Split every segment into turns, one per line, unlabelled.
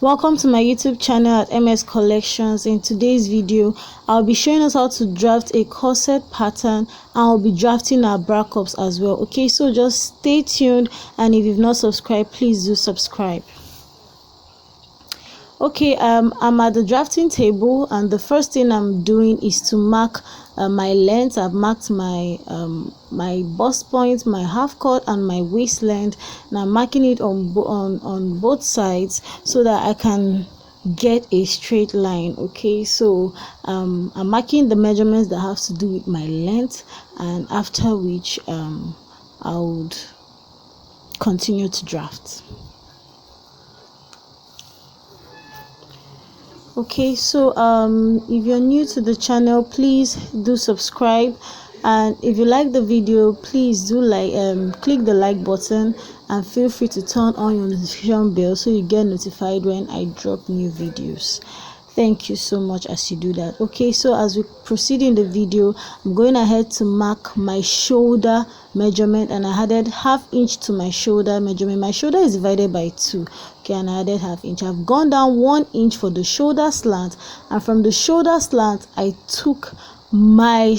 Welcome to my YouTube channel at MS Collections. In today's video, I'll be showing us how to draft a corset pattern, and I'll be drafting our bra cups as well. Okay, so just stay tuned, and if you've not subscribed, please do subscribe. Okay, I'm at the drafting table, and the first thing I'm doing is to mark my length. I've marked my my bust point, my half cut, and my waist length, and I'm marking it on both sides so that I can get a straight line. Okay, so I'm marking the measurements that have to do with my length, and after which I would continue to draft. Okay, so if you're new to the channel, please do subscribe, and if you like the video, please do click the like button, and feel free to turn on your notification bell so you get notified when I drop new videos. Thank you so much as you do that. Okay, so as we proceed in the video, I'm going ahead to mark my shoulder measurement, and I added ½ inch to my shoulder measurement. My shoulder is divided by 2. Okay, and I added ½ inch. I've gone down 1 inch for the shoulder slant, and from the shoulder slant I took my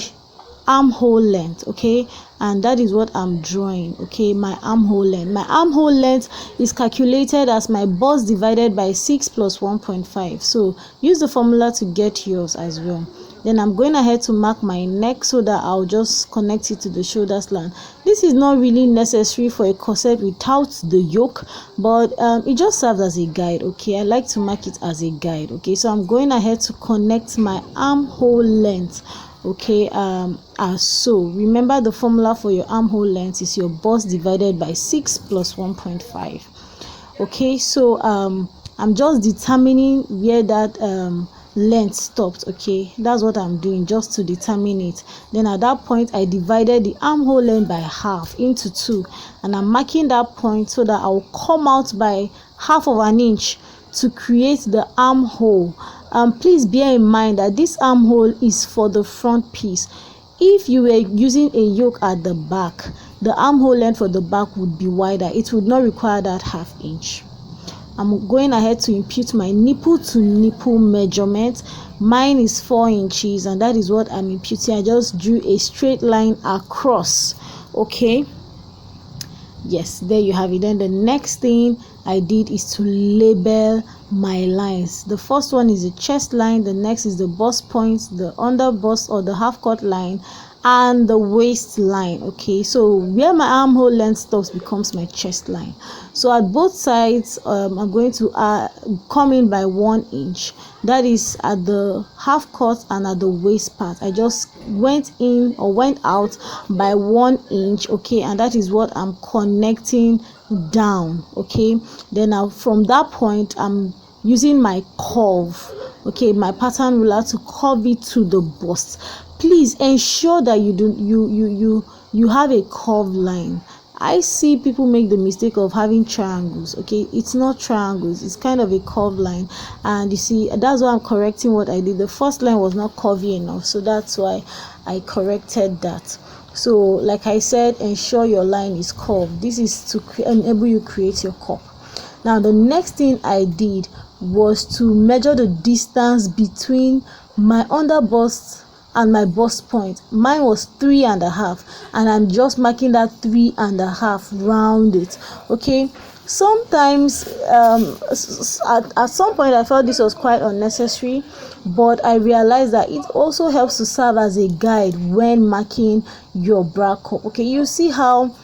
armhole length. Okay, and that is what I'm drawing. Okay, my armhole length is calculated as my bust divided by 6 plus 1.5. so use the formula to get yours as well. Then I'm going ahead to mark my neck so that I'll just connect it to the shoulder slant. This is not really necessary for a corset without the yoke, but it just serves as a guide. Okay, I like to mark it as a guide. Okay, so I'm going ahead to connect my armhole length. Okay, as so. Remember, the formula for your armhole length is your bust divided by 6 plus 1.5. okay, so I'm just determining where that length stopped. Okay, that's what I'm doing, just to determine it. Then at that point I divided the armhole length by half into 2, and I'm marking that point so that I'll come out by ½ inch to create the armhole. Please bear in mind that this armhole is for the front piece. If you were using a yoke at the back, the armhole length for the back would be wider. It would not require that ½ inch. I'm going ahead to impute my nipple to nipple measurement. Mine is 4 inches, and that is what I'm imputing. I just drew a straight line across. Okay, yes, there you have it. Then the next thing I did is to label my lines. The first one is the chest line, the next is the bust point, the under bust or the half cut line, and the waist line. Okay, so where my armhole length stops becomes my chest line. So at both sides I'm going to come in by 1 inch. That is at the half cut and at the waist part. I just went in or went out by 1 inch. Okay, and that is what I'm connecting down. Okay, then now from that point I'm using my curve, okay, my pattern ruler, to curve it to the bust. Please ensure that you have a curved line. I see people make the mistake of having triangles. Okay, it's not triangles, it's kind of a curved line, and you see that's why I'm correcting what I did. The first line was not curvy enough, so that's why I corrected that. So like I said, ensure your line is curved. This is to enable you create your cup. Now the next thing I did was to measure the distance between my under bust and my bust point. Mine was 3.5, and I'm just marking that 3.5 round it. Okay, sometimes at some point I felt this was quite unnecessary, but I realized that it also helps to serve as a guide when marking your bra cup. Okay, you see how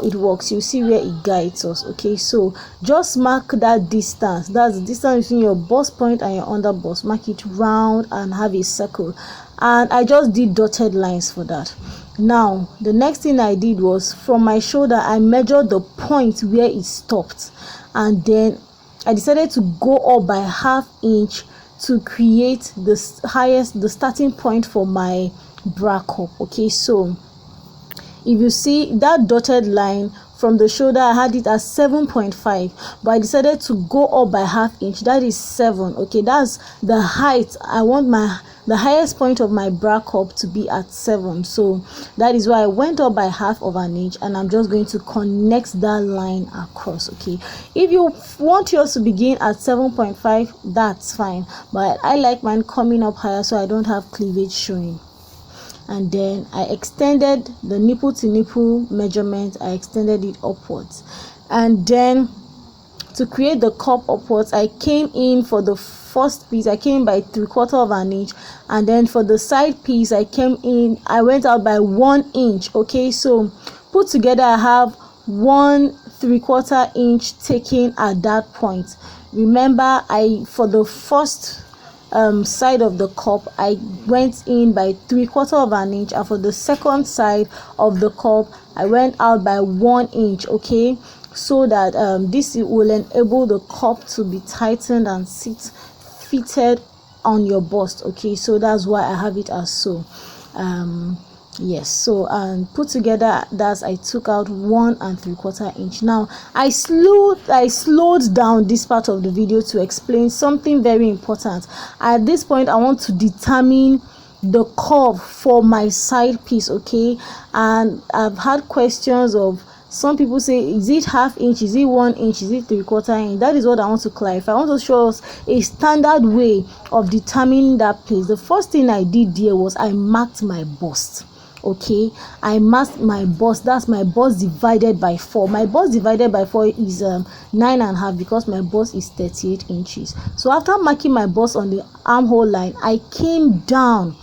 it works, you see where it guides us. Okay, so just mark that distance. That's the distance between your bust point and your under bust. Mark it round and have a circle, and I just did dotted lines for that. Now the next thing I did was, from my shoulder I measured the point where it stopped, and then I decided to go up by ½ inch to create the starting point for my bra cup. Okay, so if you see that dotted line from the shoulder I had it as 7.5, but I decided to go up by half inch. That is 7. Okay, that's the height. I want the highest point of my bra cup to be at 7, so that is why I went up by half of an inch, and I'm just going to connect that line across. Okay, if you want yours to begin at 7.5, that's fine, but I like mine coming up higher so I don't have cleavage showing. And then I extended the nipple to nipple measurement. I extended it upwards, and then to create the cup upwards, I came in for the first piece. I came by 3/4 of an inch, and then for the side piece I went out by 1 inch. Okay, so put together I have 1 3/4 inch taken at that point. Remember, for the first side of the cup I went in by 3/4 of an inch, and for the second side of the cup I went out by 1 inch. Okay, so that this will enable the cup to be tightened and fitted on your bust. Okay, so that's why I have it as so. Yes, so put together that I took out 1 3/4 inch. Now I slowed down this part of the video to explain something very important. At this point I want to determine the curve for my side piece. Okay, and I've had questions of some people say, is it half inch, is it 1 inch, is it 3/4 inch? That is what I want to clarify. I want to show us a standard way of determining that place. The first thing I did there was I marked my bust. Okay, I marked my bust. That's my bust divided by 4. My bust divided by 4 is 9.5, because my bust is 38 inches. So after marking my bust on the armhole line, I came down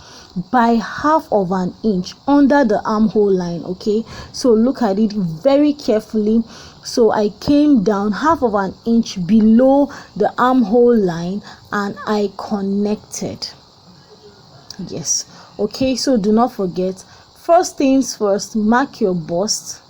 by half of an inch under the armhole line. Okay, so look at it very carefully. So I came down half of an inch below the armhole line and I connected. Yes, okay, so do not forget, first things first, mark your bust,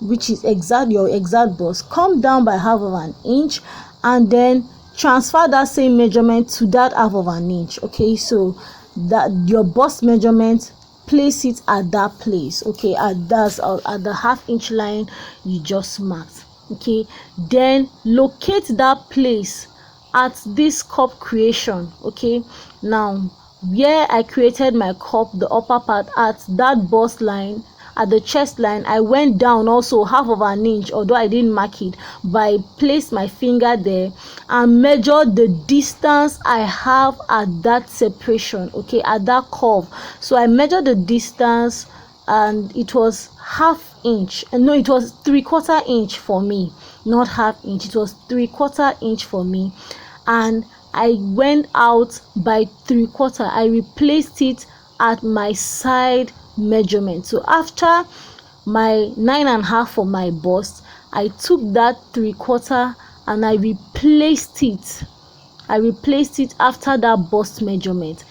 which is your exact bust. Come down by half of an inch and then transfer that same measurement to that half of an inch. Okay, so that your bust measurement, place it at that place. Okay, at the half inch line you just marked. Okay, then locate that place at this cup creation. Okay, now where I created my cup, the upper part, at that bust line, at the chest line, I went down also half of an inch, although I didn't mark it, but I placed my finger there and measured the distance I have at that separation. Okay, at that curve. So I measured the distance and it was half inch, and no, it was 3/4 inch for me, not half inch. It was 3/4 inch for me, and I went out by 3/4. I replaced it at my side measurement. So after my 9.5 for my bust, I took that 3/4 and I replaced it. After that bust measurement.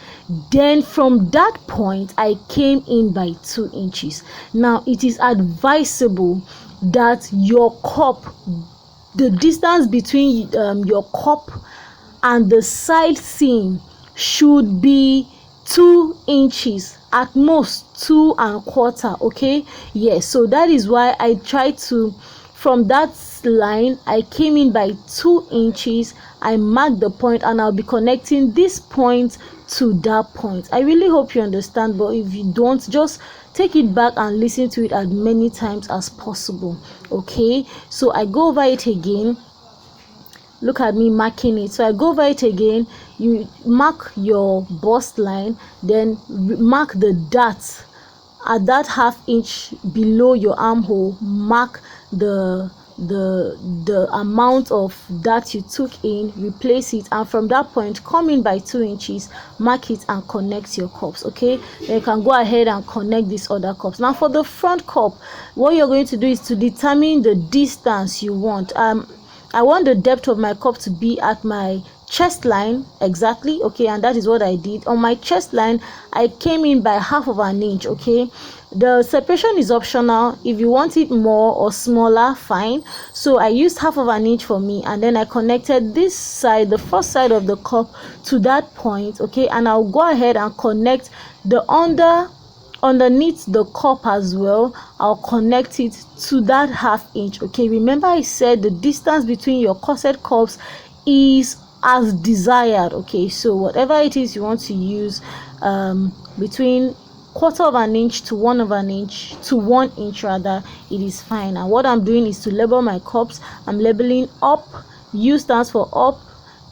Then from that point I came in by 2 inches. Now it is advisable that your cup, the distance between your cup and the side seam should be 2 inches, at most 2.25. Okay, yes, so that is why I tried to, from that line I came in by 2 inches. I marked the point and I'll be connecting this point to that point. I really hope you understand, but if you don't, just take it back and listen to it as many times as possible. Okay, so I go over it again. Look at me marking it. So I go over it again. You mark your bust line, then mark the dot at that half inch below your armhole. Mark the amount of that you took in, replace it, and from that point come in by 2 inches, mark it and connect your cups. Okay, then you can go ahead and connect these other cups. Now for the front cup, what you're going to do is to determine the distance you want. I want the depth of my cup to be at my chest line exactly. Okay, and that is what I did. On my chest line I came in by half of an inch. Okay, the separation is optional. If you want it more or smaller, fine. So I used half of an inch for me, and then I connected this side, the first side of the cup, to that point. Okay, and I'll go ahead and connect the under underneath the cup as well, I'll connect it to that 1/2 inch. Okay, remember I said the distance between your corset cups is as desired. Okay, so whatever it is you want to use, between 1/4 of an inch to 1 of an inch to 1 inch rather, it is fine. And what I'm doing is to label my cups. I'm labeling up. U stands for up,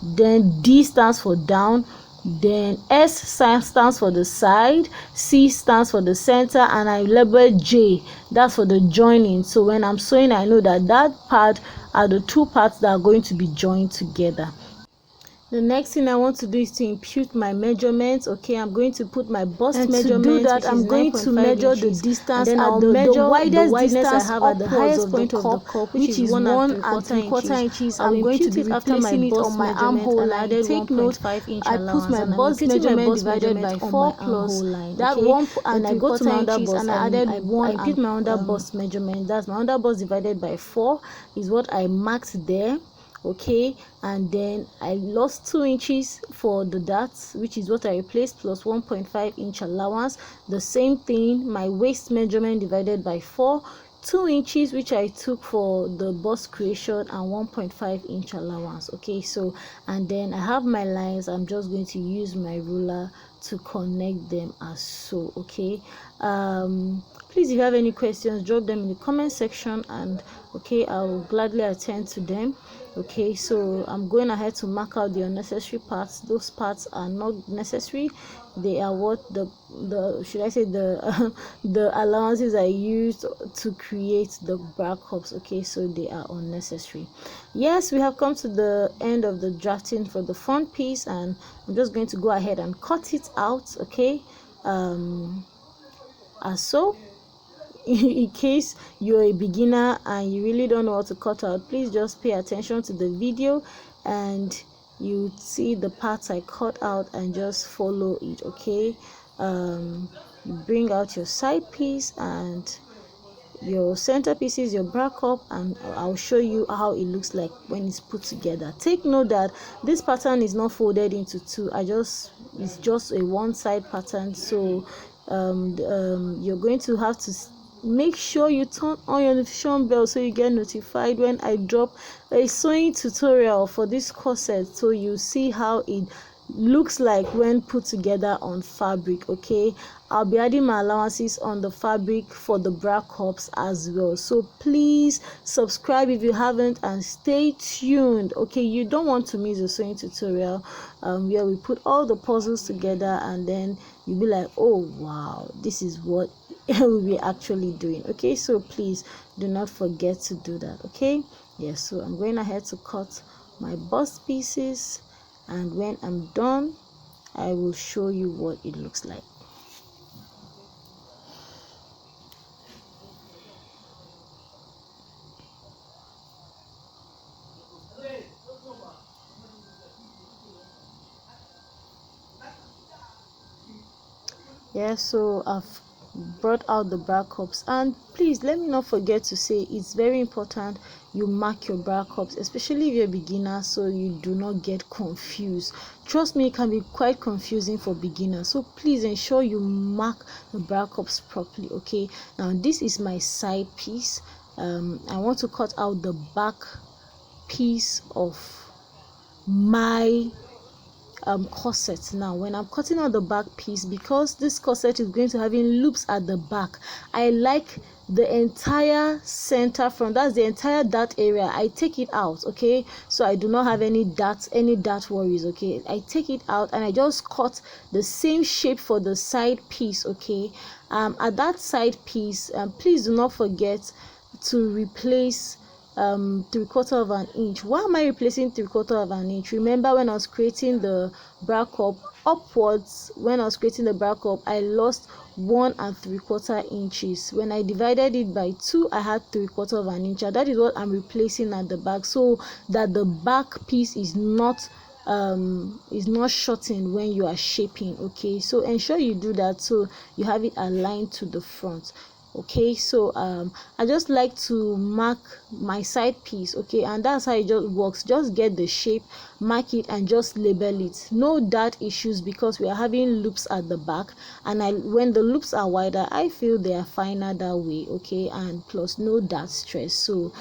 then D stands for down, then S stands for the side, C stands for the center, and I label J, that's for the joining. So when I'm sewing, I know that that part are the 2 parts that are going to be joined together. The next thing I want to do is to impute my measurements. Okay, I'm going to put my bust measurement. To do that, I'm going to measure the distance, and then I'll measure the widest distance I have at the highest point of the cup, which is 1 3/4 inches. I'm going to be replacing it on my armhole line. Take note, I put my bust measurement divided by 4 plus that 1 and I go to my under bust and I added 1. I put my under bust measurement. That's my under bust divided by 4 is what I marked there. Okay, and then I lost 2 inches for the darts, which is what I replaced, plus 1.5 inch allowance. The same thing, my waist measurement divided by 4, 2 inches which I took for the bust creation, and 1.5 inch allowance. Okay, so and then I have my lines. I'm just going to use my ruler to connect them as so. Okay, please, if you have any questions, drop them in the comment section, and okay, I will gladly attend to them. Okay, so I'm going ahead to mark out the unnecessary parts. Those parts are not necessary. They are what the should I say the the allowances I used to create the bra cups. Okay, so they are unnecessary. Yes, we have come to the end of the drafting for the front piece, and I'm just going to go ahead and cut it out. Okay, as so. In case you're a beginner and you really don't know what to cut out, please just pay attention to the video and you see the parts I cut out and just follow it. Okay, bring out your side piece and your center piece is your bra cup, and I'll show you how it looks like when it's put together. Take note that this pattern is not folded into 2. It's just a one side pattern, so you're going to have to make sure you turn on your notification bell so you get notified when I drop a sewing tutorial for this corset, so you see how it looks like when put together on fabric. Okay, I'll be adding my allowances on the fabric for the bra cups as well, so please subscribe if you haven't and stay tuned. Okay, you don't want to miss the sewing tutorial where we put all the puzzles together, and then you'll be like, oh wow, this is what we're actually doing. Okay, so please do not forget to do that. Okay, yes, so I'm going ahead to cut my bust pieces, and when I'm done I will show you what it looks like. Yeah, so I've brought out the bra cups, and please let me not forget to say it's very important you mark your bra cups, especially if you're a beginner, so you do not get confused. Trust me, it can be quite confusing for beginners, so please ensure you mark the bra cups properly. Okay, now this is my side piece. I want to cut out the back piece of my corset. Now when I'm cutting out the back piece, because this corset is going to having loops at the back, I like the entire center front, that's the entire dart area, I take it out. Okay, so I do not have any dart worries. Okay, I take it out and I just cut the same shape for the side piece. Okay, at that side piece, please do not forget to replace 3/4 of an inch. Why am I replacing 3/4 of an inch? Remember when I was creating the bra cup upwards, when I was creating the bra cup, I lost 1 3/4 inches. When I divided it by 2, I had 3/4 of an inch, and that is what I'm replacing at the back, so that the back piece is not shortened when you are shaping. Okay, so ensure you do that so you have it aligned to the front. Okay, so I just like to mark my side piece. Okay, and that's how it just works. Just get the shape, mark it and just label it. No dart issues because we are having loops at the back, and when the loops are wider, I feel they are finer that way. Okay, and plus no dart stress. So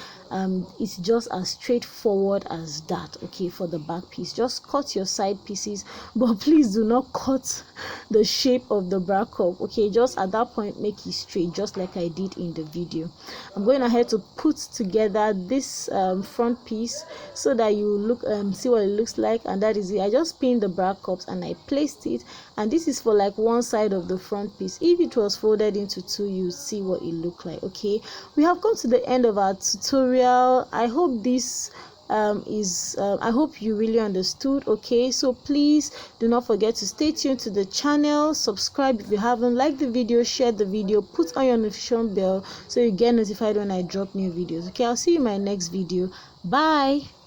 it's just as straightforward as that. Okay, for the back piece, just cut your side pieces, but please do not cut the shape of the bra cup. Okay, just at that point make it straight, just like I did in the video. I'm going ahead to put together this front piece so that you look see what it looks like, and that is it. I just pinned the bra cups and I placed it, and this is for like one side of the front piece. If it was folded into two, you see what it looked like. Okay, we have come to the end of our tutorial. I hope this I hope you really understood. Okay, so please do not forget to stay tuned to the channel, subscribe if you haven't, like the video, share the video, put on your notification bell so you get notified when I drop new videos. Okay, I'll see you in my next video. Bye.